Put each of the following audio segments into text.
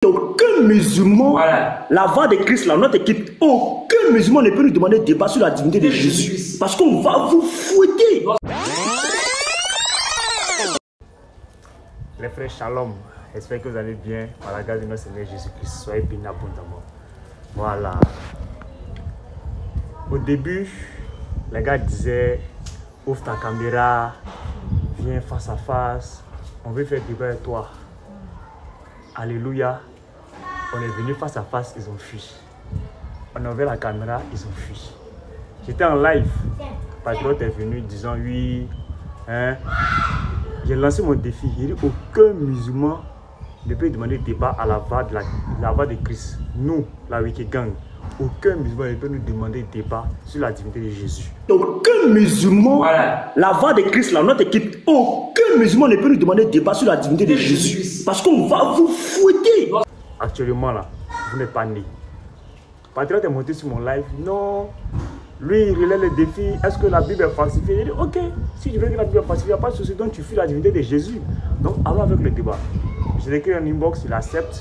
Aucun musulman, la voix de Christ, là, notre équipe, aucun musulman ne peut nous demander de débat sur la divinité de Jésus. Parce qu'on va vous fouetter. Les frères, shalom. J'espère que vous allez bien. Par la grâce de notre Seigneur Jésus-Christ, soyez bénis abondamment. Voilà. Au début, les gars disaient, ouvre ta caméra, viens face à face, on veut faire débat avec toi. Alléluia. On est venu face à face, ils ont fui. On a ouvert la caméra, ils ont fui. J'étais en live. Patriote est venu disant oui. Hein? J'ai lancé mon défi. Il dit aucun musulman ne peut demander débat à la voix de Christ. Nous, la Wiki Gang, aucun musulman ne peut nous demander débat sur la divinité de Jésus. Aucun musulman, la voix de Christ, là, notre équipe, aucun musulman ne peut nous demander débat sur la divinité de Jésus. Parce qu'on va vous fouetter. Actuellement, là, vous n'êtes pas né. Patriote est monté sur mon live. Non. Lui, il relève le défi. Est-ce que la Bible est falsifiée? Il dit, ok, si tu veux que la Bible est falsifiée, il n'y a pas de souci. Donc, tu fuis la divinité de Jésus. Donc, allons avec le débat. Je l'ai écrit en inbox, il accepte.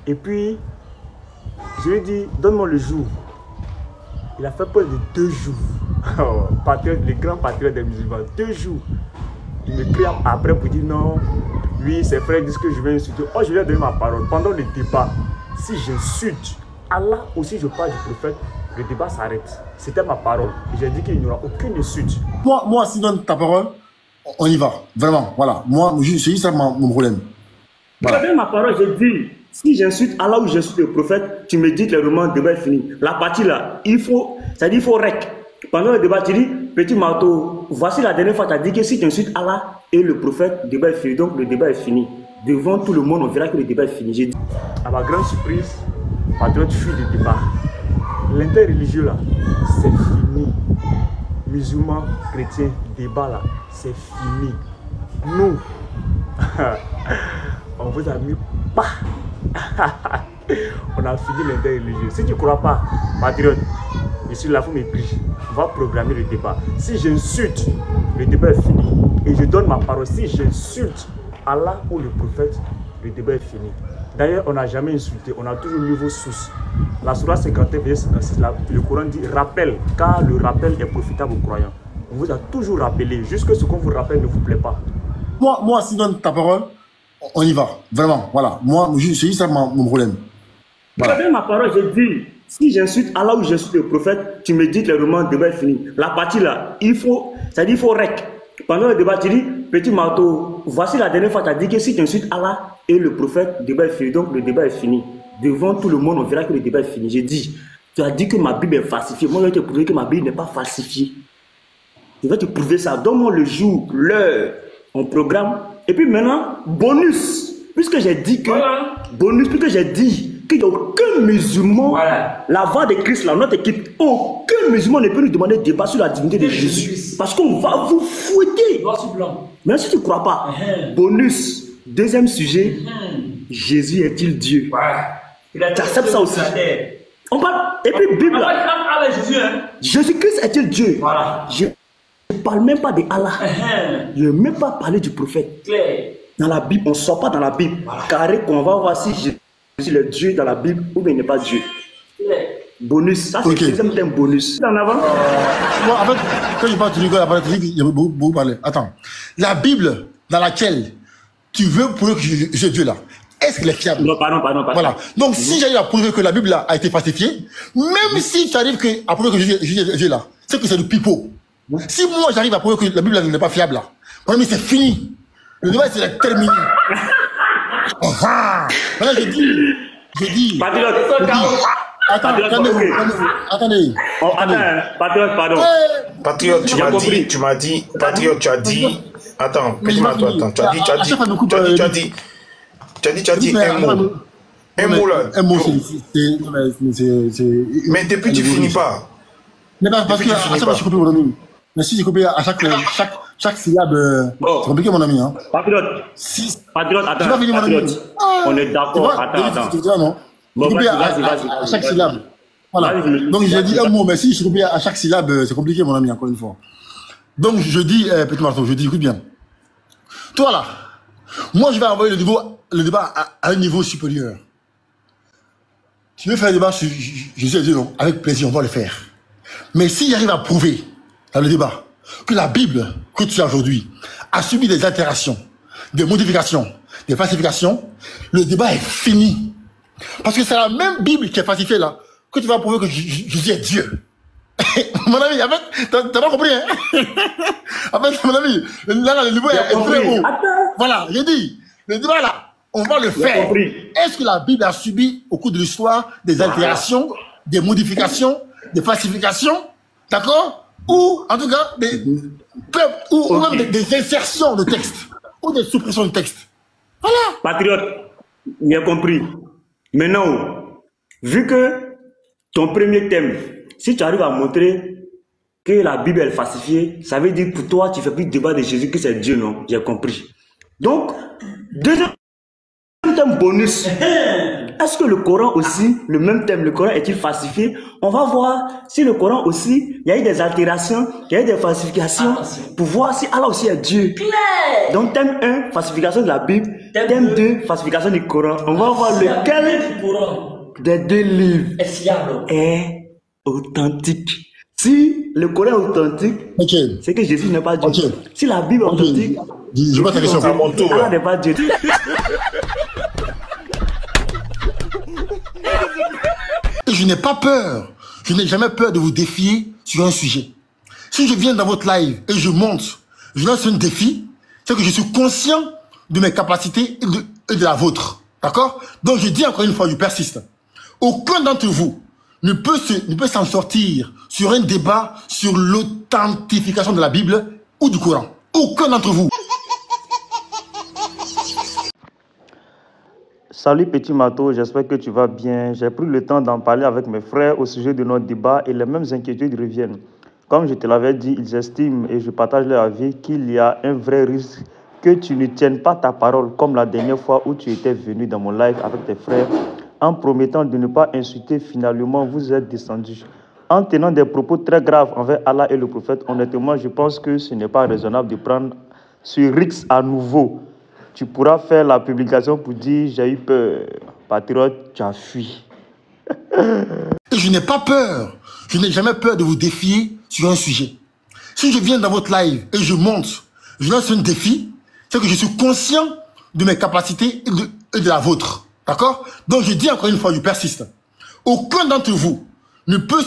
Et puis, je lui ai dit, donne-moi le jour. Il a fait peur de 2 jours. Oh, patriote, les grands patriotes des musulmans, 2 jours. Il me crie après pour dire non. Oui, ses frères disent que je vais insulter. Oh, je lui ai donné ma parole. Pendant le débat, si j'insulte Allah ou si je parle du prophète, le débat s'arrête. C'était ma parole. J'ai dit qu'il n'y aura aucune insulte. Moi, si tu donnes ta parole, on y va. Vraiment, voilà. Moi, c'est juste ça mon problème. Voilà. J'ai donné ma parole, j'ai dit, si j'insulte Allah ou j'insulte le prophète, tu me dis que le roman de débat est fini. La partie là, il faut rec. Pendant le débat, tu dis, petit marteau, voici la dernière fois, tu as dit que si tu insultes Allah et le prophète, le débat est fini. Donc le débat est fini. Devant tout le monde, on verra que le débat est fini. J'ai dit. À ma grande surprise, patriote fuit le débat. L'interreligieux là, c'est fini. Musulmans, chrétiens, débat là, c'est fini. Nous, on vous a mis pas. On a fini l'interreligieux. Si tu ne crois pas, patriote, je suis là, il faut me prier. On va programmer le débat. Si j'insulte, le débat est fini. Et je donne ma parole. Si j'insulte Allah ou le prophète, le débat est fini. D'ailleurs, on n'a jamais insulté. On a toujours mis vos sources. La sourate 51, verset 56, le Coran dit rappel, car le rappel est profitable aux croyants. On vous a toujours rappelé. Jusque ce qu'on vous rappelle ne vous plaît pas. Moi, si tu donnes ta parole, on y va. Vraiment, voilà. Moi, c'est juste ça mon problème. Voilà. J'ai donné ma parole, j'ai dit. Si j'insulte Allah ou j'insulte le prophète, tu me dis que le roman de débat est fini. La partie là, il faut rec. Pendant le débat, tu dis, petit marteau, voici la dernière fois, tu as dit que si tu insultes Allah et le prophète, le débat est fini. Donc le débat est fini. Devant tout le monde, on verra que le débat est fini. J'ai dit, tu as dit que ma Bible est falsifiée. Moi, je vais te prouver que ma Bible n'est pas falsifiée. Je vais te prouver ça. Donne-moi le jour, l'heure, on programme. Et puis maintenant, bonus. Puisque j'ai dit que, bonus, puisque j'ai dit qu'il n'y a aucun musulman, la voix de Christ, là, notre équipe, aucun musulman ne peut nous demander de débat sur la divinité de Jésus. Parce qu'on va vous fouetter. Mais si tu ne crois pas, bonus, deuxième sujet, Jésus est-il Dieu? Tu acceptes ça aussi. On parle, et puis Bible, Jésus-Christ est-il Dieu? Je ne parle même pas de Allah. Je ne veux même pas parler du prophète. Dans la Bible, on ne sort pas dans la Bible. Carré qu'on va voir si Jésus est Dieu dans la Bible ou bien il n'est pas Dieu. Bonus, ça c'est le deuxième thème bonus. En avant. Moi, en fait, quand je parle de Dieu, il y a beaucoup parlé. Attends. La Bible dans laquelle tu veux prouver que je Dieu là, est-ce qu'elle est fiable? Non, pardon. Voilà. Donc, si j'arrive à prouver que la Bible là a été falsifiée, même si tu arrives à prouver que Jésus est Dieu là, c'est que c'est du pipeau. Si moi j'arrive à prouver que la Bible n'est pas fiable là, mais c'est fini. Le débat c'est terminé. Voilà, je dis. Attendez. Patriote, pardon. Patriote, tu m'as dit. Attends, attends. Tu as dit un mot. Un mot là. Un mot, c'est. Mais depuis tu finis pas. Mais parce que à chaque fois je copie mon ami. Mais si j'ai copié à chaque syllabe, c'est compliqué mon ami. Hein. Patriote, attends. On est d'accord, attends. Bon, à chaque syllabe. Voilà. Donc j'ai dit un mot, mais si je copie à chaque syllabe, c'est compliqué mon ami, encore une fois. Donc je dis, petit marteau, je dis, écoute bien. Toi là, moi je vais envoyer le niveau le débat à un niveau supérieur. Tu veux faire un débat sur Jésus, non, avec plaisir, on va le faire. Mais si j'arrive à prouver dans le débat que la Bible que tu as aujourd'hui a subi des altérations, des modifications, des falsifications, le débat est fini. Parce que c'est la même Bible qui est falsifiée là que tu vas prouver que Jésus est Dieu. Mon ami, en fait, t'as pas compris, hein? En fait, mon ami, là, le niveau est très haut. Voilà, j'ai dit, le débat là, on va le faire. Est-ce que la Bible a subi au cours de l'histoire des altérations, des modifications, des falsifications, d'accord? Ou, en tout cas, ou même des insertions de texte, ou des suppressions de texte. Voilà. Patriote, j'ai compris. Maintenant, vu que ton premier thème, si tu arrives à montrer que la Bible est falsifiée, ça veut dire pour toi, tu fais plus de débat de Jésus que c'est Dieu, non? J'ai compris. Donc, deuxième thème bonus. Est-ce que le Coran aussi, le même thème, le Coran est-il falsifié? On va voir si le Coran aussi, il y a eu des altérations, il y a eu des falsifications, pour voir si Allah aussi est Dieu. Claire. Donc thème 1, falsification de la Bible. Thème 2, falsification du Coran. On va voir lequel des deux livres est authentique. Si le Coran est authentique, c'est que Jésus n'est pas Dieu. Si la Bible est authentique, je vois ta question. Allah n'est pas Dieu. Je n'ai pas peur. Je n'ai jamais peur de vous défier sur un sujet. Si je viens dans votre live et je monte, je lance un défi, c'est que je suis conscient de mes capacités et de la vôtre. D'accord? Donc je dis encore une fois, je persiste. Aucun d'entre vous ne peut s'en sortir sur un débat sur l'authentification de la Bible ou du Coran. Aucun d'entre vous. Salut petit Mato, j'espère que tu vas bien. J'ai pris le temps d'en parler avec mes frères au sujet de notre débat et les mêmes inquiétudes reviennent. Comme je te l'avais dit, ils estiment et je partage leur avis qu'il y a un vrai risque que tu ne tiennes pas ta parole comme la dernière fois où tu étais venu dans mon live avec tes frères en promettant de ne pas insulter. Finalement, vous êtes descendus en tenant des propos très graves envers Allah et le prophète. Honnêtement, je pense que ce n'est pas raisonnable de prendre ce risque à nouveau. Tu pourras faire la publication pour dire « J'ai eu peur ». Patriote, tu as fui. Je n'ai pas peur. Je n'ai jamais peur de vous défier sur un sujet. Si je viens dans votre live et je monte, je lance un défi, c'est que je suis conscient de mes capacités et de la vôtre. D'accord? Donc je dis encore une fois, je persiste. Aucun d'entre vous ne peut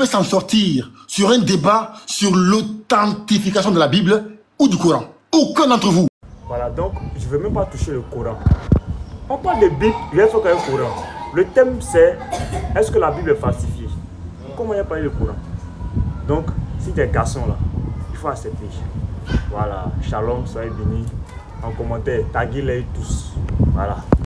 s'en sortir sur un débat sur l'authentification de la Bible ou du Coran. Aucun d'entre vous. Voilà, donc je ne veux même pas toucher le Coran. On parle de Bible, il y a un Coran. Le thème c'est, est-ce que la Bible est falsifiée? Comment il n'y a pas eu le Coran? Donc, si tu es garçon là, il faut accepter. Voilà, shalom, soyez bénis. En commentaire, taguez-les tous. Voilà.